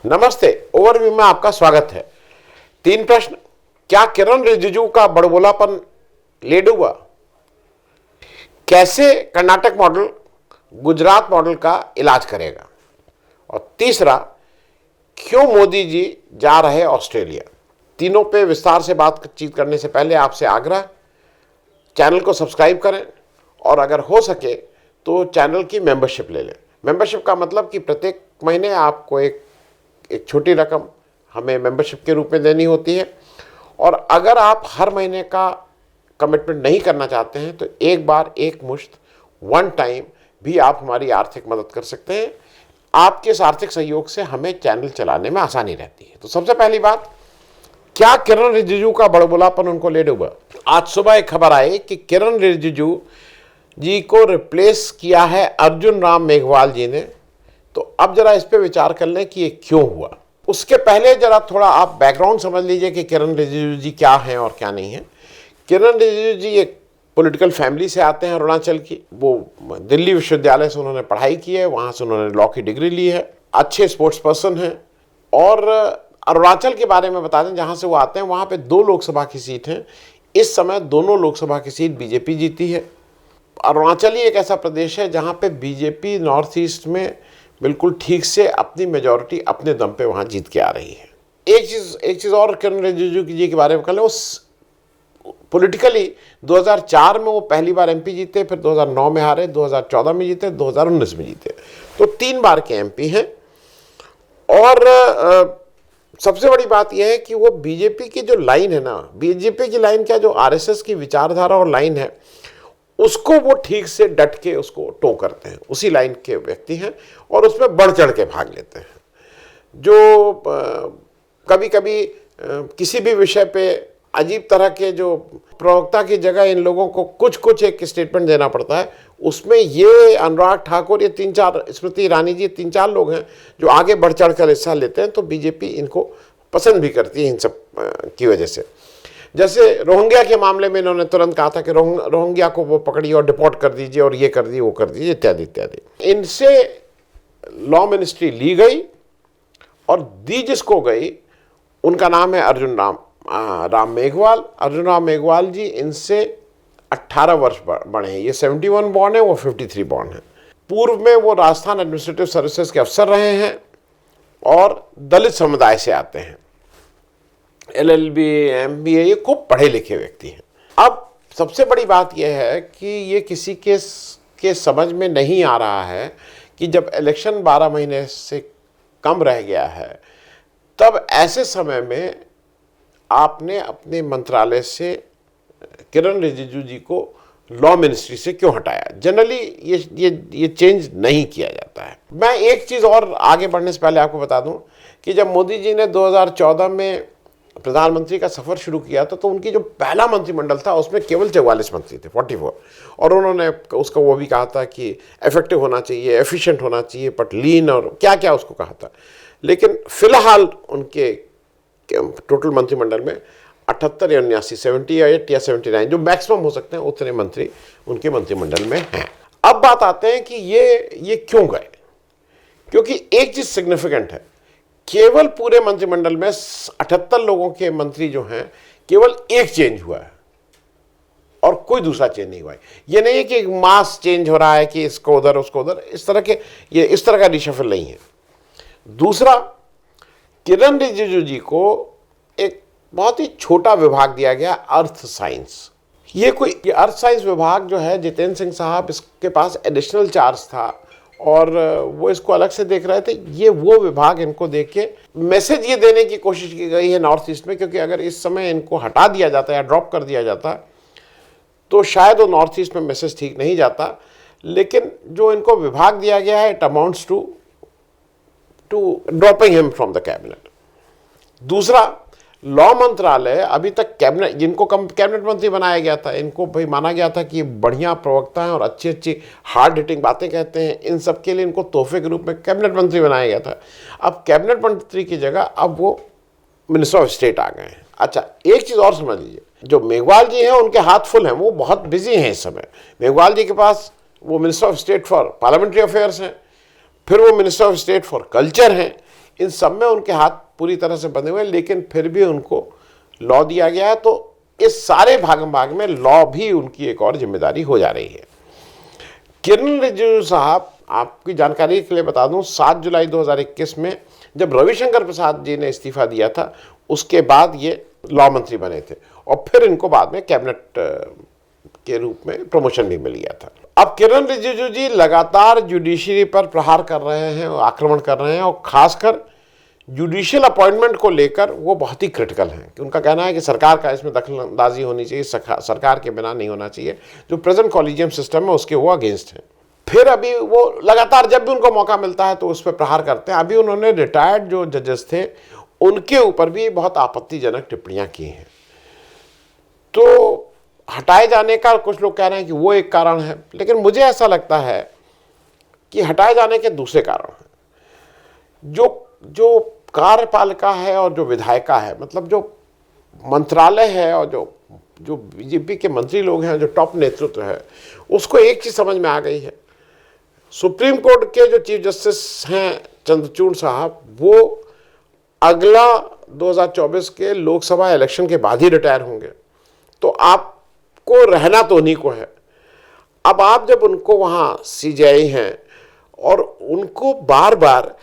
नमस्ते। ओवरव्यू में आपका स्वागत है। 3 प्रश्न। क्या किरण रिजिजू का बड़बोलापन ले डूबा? कैसे कर्नाटक मॉडल गुजरात मॉडल का इलाज करेगा? और तीसरा, क्यों मोदी जी जा रहे ऑस्ट्रेलिया? तीनों पे विस्तार से बातचीत करने से पहले आपसे आग्रह, चैनल को सब्सक्राइब करें और अगर हो सके तो चैनल की मेंबरशिप ले लें। मेंबरशिप का मतलब कि प्रत्येक महीने आपको एक छोटी रकम हमें मेंबरशिप के रूप में देनी होती है, और अगर आप हर महीने का कमिटमेंट नहीं करना चाहते हैं तो एक बार एक मुश्त वन टाइम भी आप हमारी आर्थिक मदद कर सकते हैं। आपके इस आर्थिक सहयोग से हमें चैनल चलाने में आसानी रहती है। तो सबसे पहली बात, क्या किरण रिजिजू का बड़बोलापन उनको ले डूबा? आज सुबह एक खबर आई कि किरण रिजिजू जी को रिप्लेस किया है अर्जुन राम मेघवाल जी ने। तो अब जरा इस पे विचार कर लें कि ये क्यों हुआ। उसके पहले जरा थोड़ा आप बैकग्राउंड समझ लीजिए कि किरण रिजिजू जी क्या हैं और क्या नहीं है। किरण रिजिजू जी एक पॉलिटिकल फैमिली से आते हैं, अरुणाचल की। वो दिल्ली विश्वविद्यालय से उन्होंने पढ़ाई की है, वहाँ से उन्होंने लॉ की डिग्री ली है, अच्छे स्पोर्ट्स पर्सन हैं। और अरुणाचल के बारे में बता दें, जहाँ से वो आते हैं वहाँ पे 2 लोकसभा की सीट हैं। इस समय दोनों लोकसभा की सीट बीजेपी जीती है। अरुणाचल ही एक ऐसा प्रदेश है जहाँ पे बीजेपी नॉर्थ ईस्ट में बिल्कुल ठीक से अपनी मेजॉरिटी अपने दम पे वहाँ जीत के आ रही है। एक चीज़ और किरण रिजिजू जी के बारे में कल, उस पॉलिटिकली 2004 में वो पहली बार एमपी जीते, फिर 2009 में हारे, 2014 में जीते, 2019 में जीते। तो 3 बार के एमपी हैं। और सबसे बड़ी बात यह है कि वो बीजेपी की जो लाइन है ना, बीजेपी की लाइन क्या, जो आरएसएस की विचारधारा और लाइन है, उसको वो ठीक से डट के उसको टो करते हैं। उसी लाइन के व्यक्ति हैं और उसमें बढ़ चढ़ के भाग लेते हैं। जो कभी कभी किसी भी विषय पे अजीब तरह के जो प्रवक्ता की जगह इन लोगों को कुछ एक स्टेटमेंट देना पड़ता है, उसमें ये अनुराग ठाकुर, ये 3-4, स्मृति ईरानी जी, 3-4 लोग हैं जो आगे बढ़ चढ़ कर हिस्सा लेते हैं। तो बीजेपी इनको पसंद भी करती है इन सब की वजह से। जैसे रोहिंग्या के मामले में इन्होंने तुरंत कहा था कि रोहिंग्या को वो पकड़िए और डिपोर्ट कर दीजिए और ये कर दीजिए, वो कर दीजिए, इत्यादि इत्यादि। इनसे लॉ मिनिस्ट्री ली गई और दी जिसको गई, उनका नाम है अर्जुन राम मेघवाल। अर्जुन राम मेघवाल जी इनसे 18 वर्ष बड़े हैं। ये 71 बॉर्न है, वो 53 बॉर्न है। पूर्व में वो राजस्थान एडमिनिस्ट्रेटिव सर्विसेज के अफसर रहे हैं और दलित समुदाय से आते हैं। LLB, MBA, ये खूब पढ़े लिखे व्यक्ति हैं। अब सबसे बड़ी बात यह है कि ये किसी के समझ में नहीं आ रहा है कि जब इलेक्शन 12 महीने से कम रह गया है, तब ऐसे समय में आपने अपने मंत्रालय से किरण रिजिजू जी को लॉ मिनिस्ट्री से क्यों हटाया? जनरली ये चेंज नहीं किया जाता है। मैं एक चीज़ और आगे बढ़ने से पहले आपको बता दूं कि जब मोदी जी ने 2014 में प्रधानमंत्री का सफ़र शुरू किया था, तो उनकी जो पहला मंत्रिमंडल था उसमें केवल 44 मंत्री थे, 44। और उन्होंने उसका वो भी कहा था कि इफेक्टिव होना चाहिए, एफिशिएंट होना चाहिए, बट लीन, और क्या क्या उसको कहा था। लेकिन फिलहाल उनके टोटल मंत्रिमंडल में 78 या 79, 78 या 79 जो मैक्सिमम हो सकते हैं, उतने मंत्री उनके मंत्रिमंडल में हैं। अब बात आते हैं कि ये क्यों गए। क्योंकि एक चीज़ सिग्निफिकेंट है, केवल पूरे मंत्रिमंडल में 78 लोगों के मंत्री जो हैं, केवल एक चेंज हुआ है और कोई दूसरा चेंज नहीं हुआ है। ये नहीं है कि एक मास चेंज हो रहा है कि इसको उधर उसको उधर, इस तरह का रिशफल नहीं है। दूसरा, किरण रिजिजू जी को एक बहुत ही छोटा विभाग दिया गया, अर्थ साइंस। ये अर्थ साइंस विभाग जो है, जितेंद्र सिंह साहब, इसके पास एडिशनल चार्ज था और वो इसको अलग से देख रहे थे। ये वो विभाग इनको देख के मैसेज ये देने की कोशिश की गई है नॉर्थ ईस्ट में, क्योंकि अगर इस समय इनको हटा दिया जाता या ड्रॉप कर दिया जाता तो शायद वो नॉर्थ ईस्ट में मैसेज ठीक नहीं जाता। लेकिन जो इनको विभाग दिया गया है, it amounts to dropping him from the cabinet. दूसरा, लॉ मंत्रालय अभी तक कैबिनेट, जिनको कैबिनेट मंत्री बनाया गया था, इनको भाई माना गया था कि बढ़िया प्रवक्ता हैं और अच्छी हार्ड हिटिंग बातें कहते हैं, इन सब के लिए इनको तोहफे के रूप में कैबिनेट मंत्री बनाया गया था। अब कैबिनेट मंत्री की जगह अब वो मिनिस्टर ऑफ स्टेट आ गए हैं। अच्छा, एक चीज़ और समझ लीजिए, जो मेघवाल जी हैं उनके हाथ फुल हैं, वो बहुत बिजी हैं इस समय। मेघवाल जी के पास वो minister of state for parliamentary affairs हैं, फिर वो minister of state for culture हैं, इन सब में उनके हाथ पूरी तरह से बंधे हुए हैं, लेकिन फिर भी उनको लॉ दिया गया है। तो इस सारे भागम भाग में लॉ भी उनकी एक और जिम्मेदारी हो जा रही है। किरण रिजिजू साहब, आपकी जानकारी के लिए बता दूं, 7 जुलाई 2021 में जब रविशंकर प्रसाद जी ने इस्तीफा दिया था, उसके बाद ये लॉ मंत्री बने थे और फिर इनको बाद में कैबिनेट के रूप में प्रमोशन भी मिल गया था। अब किरण रिजिजू जी लगातार जुडिशरी पर प्रहार कर रहे हैं और आक्रमण कर रहे हैं, और खासकर जुडिशियल अपॉइंटमेंट को लेकर वो बहुत ही क्रिटिकल हैं कि उनका कहना है कि सरकार का इसमें दखलंदाजी होनी चाहिए, सरकार के बिना नहीं होना चाहिए। जो प्रेजेंट कॉलेजियम सिस्टम है उसके वो अगेंस्ट हैं। फिर अभी वो लगातार जब भी उनको मौका मिलता है तो उस पर प्रहार करते हैं। अभी उन्होंने रिटायर्ड जो जजेस थे उनके ऊपर भी बहुत आपत्तिजनक टिप्पणियां की हैं। तो हटाए जाने का कुछ लोग कह रहे हैं कि वो एक कारण है, लेकिन मुझे ऐसा लगता है कि हटाए जाने के दूसरे कारण हैं। जो कार्यपालिका है और जो विधायिका है, मतलब जो मंत्रालय है और जो बीजेपी के मंत्री लोग हैं, जो टॉप नेतृत्व है, उसको एक चीज समझ में आ गई है। सुप्रीम कोर्ट के जो चीफ जस्टिस हैं चंद्रचूड़ साहब, वो अगला 2024 के लोकसभा इलेक्शन के बाद ही रिटायर होंगे। तो आपको रहना तो उन्हीं को है। अब आप जब उनको वहां सीजेआई हैं और उनको बार बार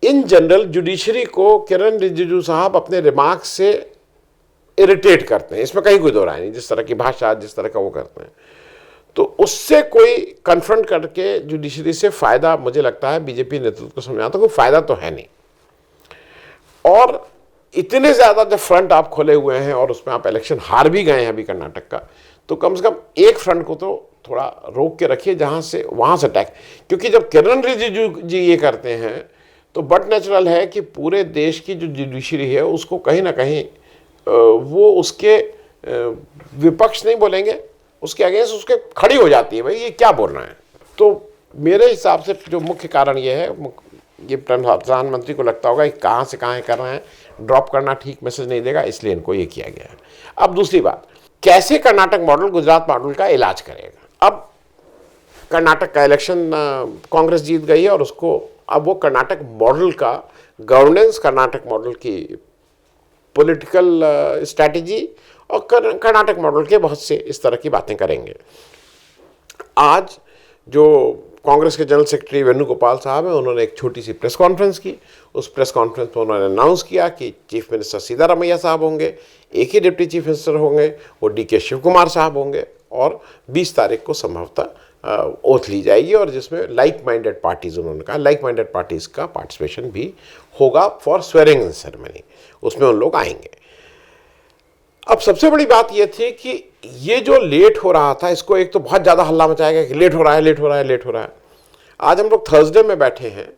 इन जनरल जुडिशरी को किरण रिजिजू साहब अपने रिमार्क से इरिटेट करते हैं, इसमें कहीं कोई दो राय नहीं, जिस तरह की भाषा, जिस तरह का वो करते हैं, तो उससे कोई कन्फ्रंट करके जुडिशरी से फायदा, मुझे लगता है बीजेपी नेतृत्व को समझ आता कोई फायदा तो है नहीं। और इतने ज्यादा जब फ्रंट आप खोले हुए हैं और उसमें आप इलेक्शन हार भी गए हैं अभी कर्नाटक का, तो कम से कम एक फ्रंट को तो थोड़ा रोक के रखिए जहां से वहां से अटैक। क्योंकि जब किरण रिजिजू जी ये करते हैं तो बट नेचुरल है कि पूरे देश की जो जुडिशरी है उसको कहीं ना कहीं वो उसके विपक्ष नहीं बोलेंगे, उसके अगेंस्ट उसके खड़ी हो जाती है, भाई ये क्या बोल रहे हैं। तो मेरे हिसाब से जो मुख्य कारण ये है, ये प्रधानमंत्री को लगता होगा कि कहाँ से कहाँ कर रहे हैं, ड्रॉप करना ठीक मैसेज नहीं देगा, इसलिए इनको ये किया गया है। अब दूसरी बात, कैसे कर्नाटक मॉडल गुजरात मॉडल का इलाज करेगा। अब कर्नाटक का इलेक्शन कांग्रेस जीत गई है और उसको अब वो कर्नाटक मॉडल का गवर्नेंस, कर्नाटक मॉडल की पॉलिटिकल स्ट्रैटेजी और कर्नाटक मॉडल के बहुत से इस तरह की बातें करेंगे। आज जो कांग्रेस के जनरल सेक्रेटरी वेणुगोपाल साहब हैं, उन्होंने एक छोटी सी प्रेस कॉन्फ्रेंस की। उस प्रेस कॉन्फ्रेंस में उन्होंने अनाउंस किया कि चीफ मिनिस्टर सिद्धारमैया साहब होंगे, एक ही डिप्टी चीफ मिनिस्टर होंगे, वो डीके शिव कुमार साहब होंगे, और 20 तारीख को संभवतः ओथ ली जाएगी, और जिसमें लाइक माइंडेड पार्टीज, उन्होंने कहा लाइक माइंडेड पार्टीज का पार्टिसिपेशन भी होगा फॉर स्वेरिंग इन सेरेमनी, उसमें उन लोग आएंगे। अब सबसे बड़ी बात यह थी कि ये जो लेट हो रहा था, इसको एक तो बहुत ज़्यादा हल्ला मचाएगा कि लेट हो रहा है, लेट हो रहा है, लेट हो रहा है। आज हम लोग थर्सडे में बैठे हैं,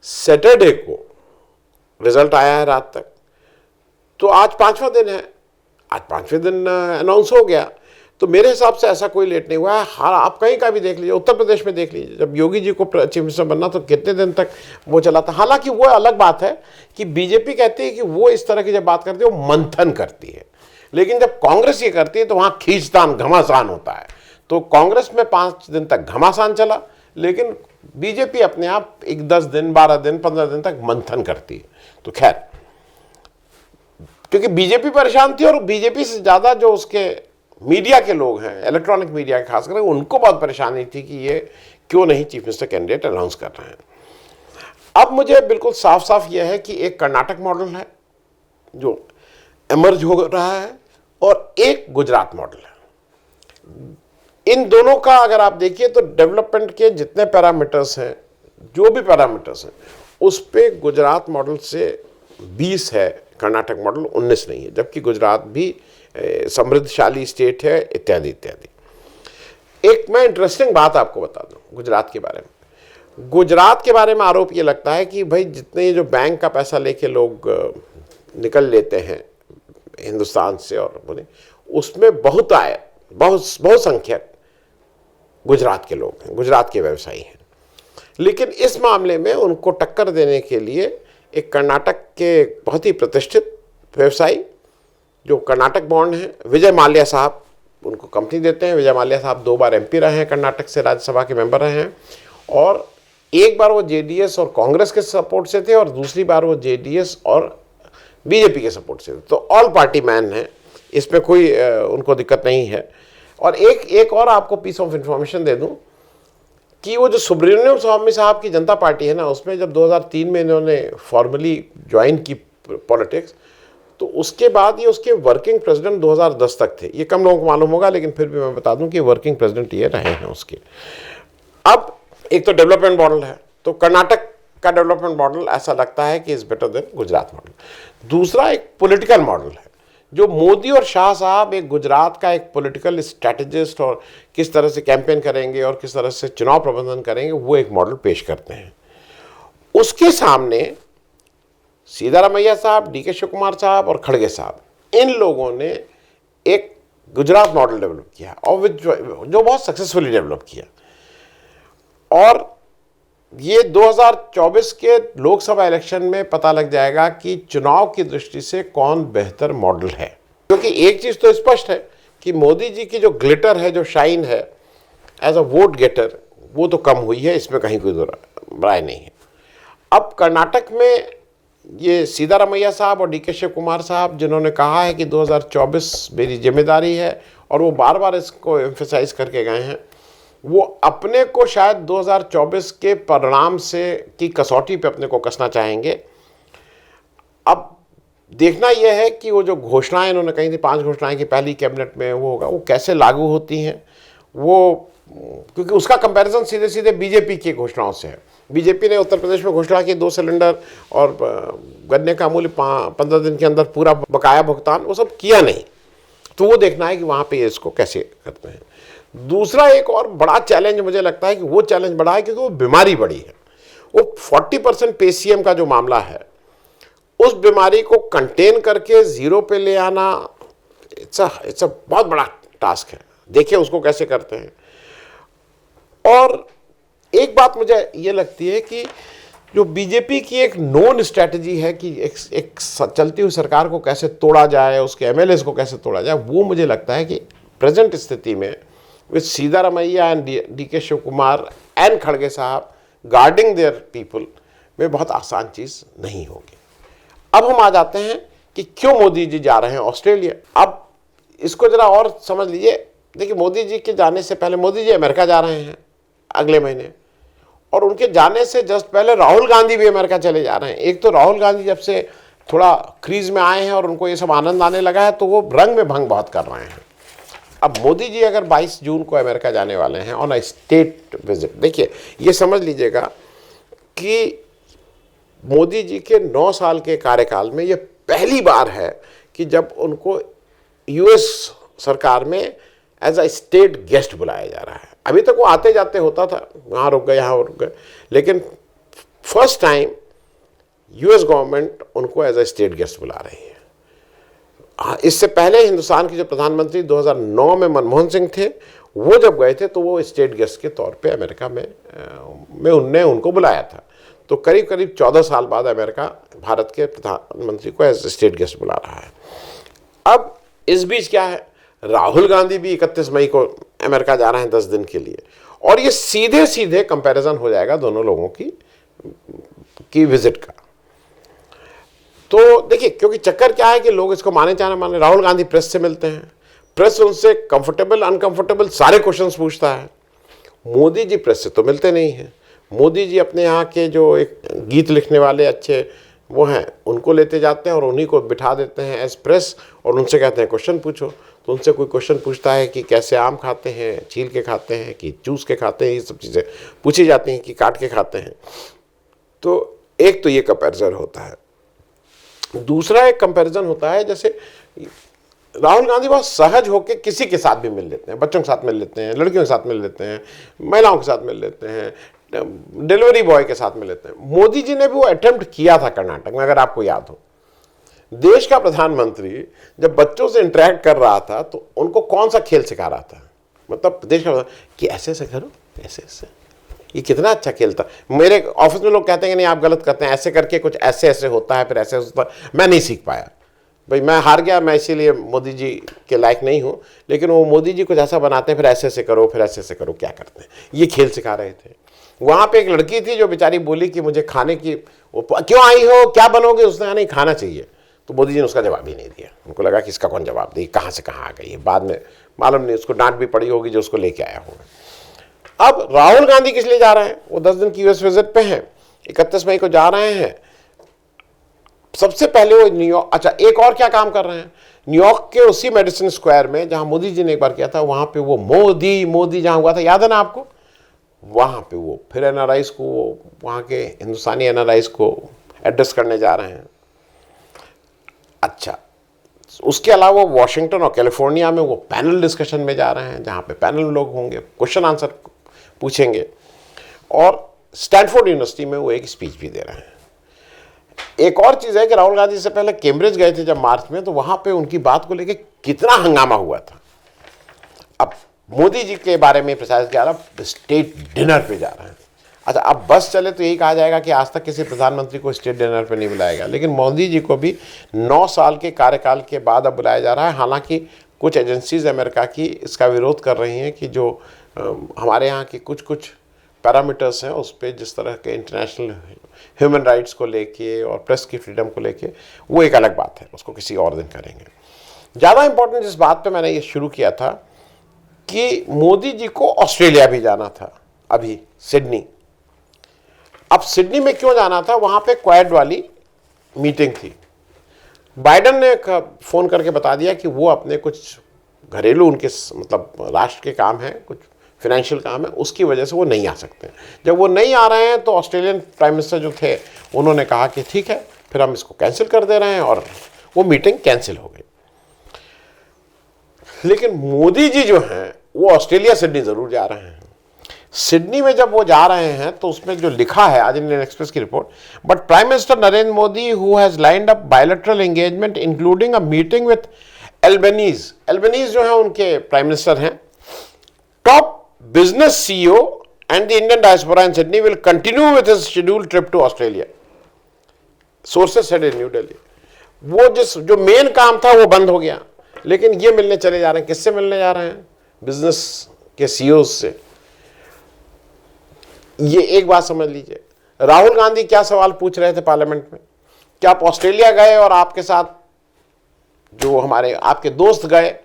सैटरडे को रिजल्ट आया है रात तक, तो आज 5वां दिन है, आज 5वें दिन अनाउंस हो गया। तो मेरे हिसाब से ऐसा कोई लेट नहीं हुआ है। हाँ, आप कहीं का भी देख लीजिए, उत्तर प्रदेश में देख लीजिए, जब योगी जी को चीफ मिनिस्टर बनना तो कितने दिन तक वो चला था। हालांकि वो अलग बात है कि बीजेपी कहती है कि वो इस तरह की जब बात करती है वो मंथन करती है, लेकिन जब कांग्रेस ये करती है तो वहां खींचतान, घमासान होता है। तो कांग्रेस में 5 दिन तक घमासान चला, लेकिन बीजेपी अपने आप एक 10 दिन, 12 दिन, 15 दिन तक मंथन करती है। तो खैर, क्योंकि बीजेपी परेशान थी, और बीजेपी से ज्यादा जो उसके मीडिया के लोग हैं, इलेक्ट्रॉनिक मीडिया के खासकर, उनको बहुत परेशानी थी कि ये क्यों नहीं चीफ मिनिस्टर कैंडिडेट अनाउंस कर रहे हैं। अब मुझे बिल्कुल साफ साफ यह है कि एक कर्नाटक मॉडल है जो इमर्ज हो रहा है, और एक गुजरात मॉडल है। इन दोनों का अगर आप देखिए तो डेवलपमेंट के जितने पैरामीटर्स हैं, जो भी पैरामीटर्स हैं, उस पे गुजरात मॉडल से 20 है, कर्नाटक मॉडल 19 नहीं है, जबकि गुजरात भी समृद्धशाली स्टेट है, इत्यादि इत्यादि। एक मैं इंटरेस्टिंग बात आपको बता दूं गुजरात के बारे में। गुजरात के बारे में आरोप ये लगता है कि भाई जितने जो बैंक का पैसा लेके लोग निकल लेते हैं हिंदुस्तान से, और बोले उसमें बहुत संख्यक गुजरात के लोग हैं, गुजरात के व्यवसायी हैं। लेकिन इस मामले में उनको टक्कर देने के लिए एक कर्नाटक के बहुत ही प्रतिष्ठित व्यवसायी, जो कर्नाटक बॉन्ड हैं, विजय माल्या साहब, उनको कंपनी देते हैं। विजय माल्या साहब 2 बार एमपी रहे हैं, कर्नाटक से राज्यसभा के मेंबर रहे हैं, और एक बार वो जेडीएस और कांग्रेस के सपोर्ट से थे और दूसरी बार वो जेडीएस और बीजेपी के सपोर्ट से थे। तो ऑल पार्टी मैन है, इसमें कोई उनको दिक्कत नहीं है। और एक और आपको पीस ऑफ इंफॉर्मेशन दे दूं कि वो जो सुब्रमण्यम स्वामी साहब की जनता पार्टी है ना, उसमें जब 2003 में इन्होंने फॉर्मली ज्वाइन की पॉलिटिक्स, तो उसके बाद ये उसके वर्किंग प्रेसिडेंट 2010 तक थे। ये कम लोगों को मालूम होगा, लेकिन फिर भी मैं बता दूं कि वर्किंग प्रेसिडेंट ये रहे हैं उसके। अब एक तो डेवलपमेंट मॉडल है, तो कर्नाटक का डेवलपमेंट मॉडल ऐसा लगता है कि is better than Gujarat model. दूसरा एक पॉलिटिकल मॉडल है, जो मोदी और शाह साहब एक गुजरात का एक पॉलिटिकल स्ट्रैटेजिस्ट और किस तरह से कैंपेन करेंगे और किस तरह से चुनाव प्रबंधन करेंगे, वो एक मॉडल पेश करते हैं। उसके सामने सीतारामैया साहब, डीके शिव कुमार साहब और खड़गे साहब, इन लोगों ने एक गुजरात मॉडल डेवलप किया और जो बहुत सक्सेसफुली डेवलप किया। और ये 2024 के लोकसभा इलेक्शन में पता लग जाएगा कि चुनाव की दृष्टि से कौन बेहतर मॉडल है। क्योंकि एक चीज तो स्पष्ट है कि मोदी जी की जो ग्लिटर है, जो शाइन है एज अ वोट गेटर, वो तो कम हुई है, इसमें कहीं कोई राय नहीं है। अब कर्नाटक में ये सीतारामैया साहब और डीके शिव कुमार साहब, जिन्होंने कहा है कि 2024 मेरी जिम्मेदारी है, और वो बार बार इसको एम्फेसाइज करके गए हैं, वो अपने को शायद 2024 के परिणाम से की कसौटी पे अपने को कसना चाहेंगे। अब देखना यह है कि वो जो घोषणाएं इन्होंने कही थी, 5 घोषणाएं की पहली कैबिनेट में वो होगा, वो कैसे लागू होती हैं। वो क्योंकि उसका कंपैरिजन सीधे सीधे बीजेपी की घोषणाओं से है। बीजेपी ने उत्तर प्रदेश में घोषणा की 2 सिलेंडर और गन्ने का मूल्य 15 दिन के अंदर पूरा बकाया भुगतान, वो सब किया नहीं। तो वो देखना है कि वहाँ पे इसको कैसे करते हैं। दूसरा एक और बड़ा चैलेंज मुझे लगता है कि वो चैलेंज बड़ा है क्योंकि वो बीमारी बड़ी है। वो 40% पेसीएम का जो मामला है, उस बीमारी को कंटेन करके 0 पे ले आना, इट्स अ बहुत बड़ा टास्क है। देखिए उसको कैसे करते हैं। और एक बात मुझे ये लगती है कि जो बीजेपी की एक नोन स्ट्रैटेजी है कि एक चलती हुई सरकार को कैसे तोड़ा जाए, उसके एमएलएस को कैसे तोड़ा जाए, वो मुझे लगता है कि प्रेजेंट स्थिति में with Siddaramaiah and DK Shivakumar and खड़गे साहब गार्डिंग देयर पीपल में बहुत आसान चीज़ नहीं होगी। अब हम आ जाते हैं कि क्यों मोदी जी जा रहे हैं ऑस्ट्रेलिया। अब इसको जरा और समझ लीजिए। देखिए, मोदी जी के जाने से पहले मोदी जी अमेरिका जा रहे हैं अगले महीने, और उनके जाने से जस्ट पहले राहुल गांधी भी अमेरिका चले जा रहे हैं। एक तो राहुल गांधी जब से थोड़ा क्रीज में आए हैं और उनको ये सब आनंद आने लगा है, तो वो रंग में भंग बहुत कर रहे हैं। अब मोदी जी अगर 22 जून को अमेरिका जाने वाले हैं ऑन अ स्टेट विजिट, देखिए ये समझ लीजिएगा कि मोदी जी के 9 साल के कार्यकाल में ये पहली बार है कि जब उनको यूएस सरकार में एज अ स्टेट गेस्ट बुलाया जा रहा है। अभी तक वो आते जाते होता था, वहाँ रुक गए, यहाँ रुक गए, लेकिन फर्स्ट टाइम यूएस गवर्नमेंट उनको एज अ स्टेट गेस्ट बुला रही है। इससे पहले हिंदुस्तान के जो प्रधानमंत्री 2009 में मनमोहन सिंह थे, वो जब गए थे तो वो स्टेट गेस्ट के तौर पे अमेरिका में उनने उनको बुलाया था। तो करीब करीब 14 साल बाद अमेरिका भारत के प्रधानमंत्री को एज स्टेट गेस्ट बुला रहा है। अब इस बीच क्या है, राहुल गांधी भी 31 मई को अमेरिका जा रहे हैं 10 दिन के लिए, और ये सीधे सीधे कंपैरिजन हो जाएगा दोनों लोगों की विजिट का। तो देखिए, क्योंकि चक्कर क्या है कि लोग इसको माने चाहे माने, राहुल गांधी प्रेस से मिलते हैं, प्रेस उनसे कंफर्टेबल अनकंफर्टेबल सारे क्वेश्चंस पूछता है। मोदी जी प्रेस से तो मिलते नहीं हैं। मोदी जी अपने यहाँ के जो एक गीत लिखने वाले अच्छे वो हैं, उनको लेते जाते हैं और उन्हीं को बिठा देते हैं एज प्रेस, और उनसे कहते हैं क्वेश्चन पूछो। तो उनसे कोई क्वेश्चन पूछता है कि कैसे आम खाते हैं, छील के खाते हैं कि चूस के खाते हैं, ये सब चीज़ें पूछी जाती हैं कि काट के खाते हैं। तो एक तो ये कंपैरिजन होता है। दूसरा एक कंपैरिजन होता है, जैसे राहुल गांधी बहुत सहज होकर किसी के साथ भी मिल लेते हैं, बच्चों के साथ मिल लेते हैं, लड़कियों के साथ मिल लेते हैं, महिलाओं के साथ मिल लेते हैं, डिलीवरी बॉय के साथ मिल लेते हैं। मोदी जी ने भी वो अटेम्प्ट किया था कर्नाटक में, अगर आपको याद हो। देश का प्रधानमंत्री जब बच्चों से इंटरेक्ट कर रहा था तो उनको कौन सा खेल सिखा रहा था, मतलब देश का कि ऐसे ऐसे करो, ऐसे ऐसे, ये कितना अच्छा खेल था। मेरे ऑफिस में लोग कहते हैं कि नहीं आप गलत करते हैं, ऐसे करके कुछ ऐसे ऐसे होता है, फिर ऐसे होता है। मैं नहीं सीख पाया। भाई मैं हार गया, मैं इसीलिए मोदी जी के लायक नहीं हूँ, लेकिन वो मोदी जी कुछ ऐसा बनाते हैं, फिर ऐसे ऐसे करो, फिर ऐसे ऐसे करो, क्या करते हैं, ये खेल सिखा रहे थे। वहाँ पे एक लड़की थी जो बेचारी बोली कि मुझे खाने की, क्यों आई हो, क्या बनोगे, उसने कहा नहीं खाना चाहिए। तो मोदी जी ने उसका जवाब ही नहीं दिया। उनको लगा कि इसका कौन जवाब दे, कहाँ से कहाँ आ गई है। बाद में मालूम नहीं, उसको डांट भी पड़ी होगी जो उसको लेके आया होगा। अब राहुल गांधी किस लिए जा रहे हैं? वो 10 दिन की यूएस विजिट पे हैं, 31 मई को जा रहे हैं। सबसे पहले वो न्यूयॉर्क, अच्छा एक और क्या काम कर रहे हैं, न्यूयॉर्क के उसी मेडिसिन स्क्वायर में जहां मोदी जी ने एक बार किया था, वहां पे वो मोदी मोदी जहां हुआ था, याद है ना आपको, वहां पे वो फिर एनआरआईज को, वहां के हिंदुस्तानी एनआरआईज को एड्रेस करने जा रहे हैं। अच्छा, उसके अलावा वॉशिंगटन और कैलिफोर्निया में वो पैनल डिस्कशन में जा रहे हैं, जहां पे पैनल में लोग होंगे, क्वेश्चन आंसर पूछेंगे। और स्टैनफोर्ड यूनिवर्सिटी में वो एक स्पीच भी दे रहे हैं। एक और चीज है कि राहुल गांधी से पहले कैम्ब्रिज गए थे जब मार्च में, तो वहां पे उनकी बात को लेकर कितना हंगामा हुआ था। अब मोदी जी के बारे में प्रचार किया रहा, स्टेट डिनर पे जा रहे हैं। अच्छा, अब बस चले तो यही कहा जाएगा कि आज तक किसी प्रधानमंत्री को स्टेट डिनर पे नहीं बुलाएगा, लेकिन मोदी जी को भी 9 साल के कार्यकाल के बाद अब बुलाया जा रहा है। हालांकि कुछ एजेंसीज अमेरिका की इसका विरोध कर रही हैं कि जो हमारे यहाँ की कुछ कुछ पैरामीटर्स हैं उस पर, जिस तरह के इंटरनेशनल ह्यूमन राइट्स को लेके और प्रेस की फ्रीडम को लेके, वो एक अलग बात है, उसको किसी और दिन करेंगे। ज़्यादा इंपॉर्टेंट जिस बात पे मैंने ये शुरू किया था कि मोदी जी को ऑस्ट्रेलिया भी जाना था, अभी सिडनी। अब सिडनी में क्यों जाना था, वहाँ पे क्वाड वाली मीटिंग थी। बाइडन ने फ़ोन करके बता दिया कि वो अपने कुछ घरेलू, उनके मतलब राष्ट्र के काम हैं, कुछ फाइनेंशियल काम है, उसकी वजह से वो नहीं आ सकते। जब वो नहीं आ रहे हैं तो ऑस्ट्रेलियन प्राइम मिनिस्टर जो थे उन्होंने कहा कि ठीक है, फिर हम इसको कैंसिल कर दे रहे हैं, और वो मीटिंग कैंसिल हो गई। लेकिन मोदी जी जो हैं वो ऑस्ट्रेलिया सिडनी ज़रूर जा रहे हैं। सिडनी में जब वो जा रहे हैं तो उसमें जो लिखा है आज इंडियन एक्सप्रेस की report, but prime minister Narendra Modi who has lined up bilateral engagement including a meeting with Albanese. Albanese जो है उनके प्राइम मिनिस्टर हैं, top business CEO and the Indian diaspora in Sydney will continue with his scheduled trip to Australia. Sources said in New Delhi. वो जो main काम था वो बंद हो गया, लेकिन ये मिलने चले जा रहे हैं। किससे मिलने जा रहे हैं? बिजनेस के सीईओ से। ये एक बात समझ लीजिए। राहुल गांधी क्या सवाल पूछ रहे थे पार्लियामेंट में कि आप ऑस्ट्रेलिया गए और आपके साथ जो हमारे आपके दोस्त गए,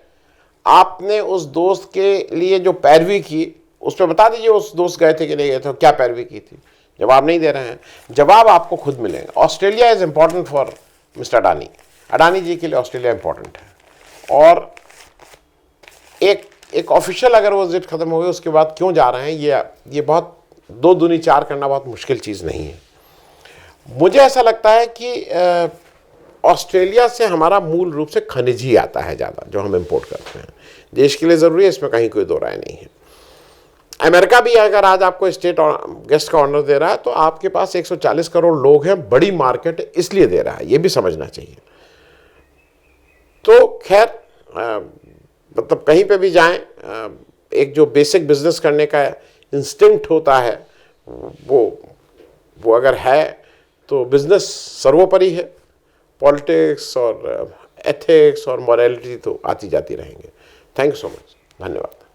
आपने उस दोस्त के लिए जो पैरवी की उस पर बता दीजिए, उस दोस्त गए थे कि नहीं गए थे, क्या पैरवी की थी। जवाब नहीं दे रहे हैं। जवाब आपको खुद मिलेगा। Australia is important for mister Adani. Adani ji के लिए ऑस्ट्रेलिया इंपॉर्टेंट है। और एक ऑफिशियल अगर वो विजिट खत्म हो गई उसके बाद क्यों जा रहे हैं, ये बहुत 2 दूनी 4 करना बहुत मुश्किल चीज़ नहीं है। मुझे ऐसा लगता है कि ऑस्ट्रेलिया से हमारा मूल रूप से खनिज ही आता है ज़्यादा, जो हम इंपोर्ट करते हैं। देश के लिए ज़रूरी है, इसमें कहीं कोई दो राय नहीं है। अमेरिका भी अगर आज आपको स्टेट गेस्ट का ऑनर दे रहा है तो आपके पास 140 करोड़ लोग हैं, बड़ी मार्केट है, इसलिए दे रहा है, ये भी समझना चाहिए। तो खैर मतलब कहीं पे भी जाएं, एक जो बेसिक बिजनेस करने का इंस्टिंक्ट होता है वो अगर है तो बिजनेस सर्वोपरि है। पॉलिटिक्स और एथिक्स और मॉरलिटी तो आती जाती रहेंगे। थैंक यू सो मच, धन्यवाद।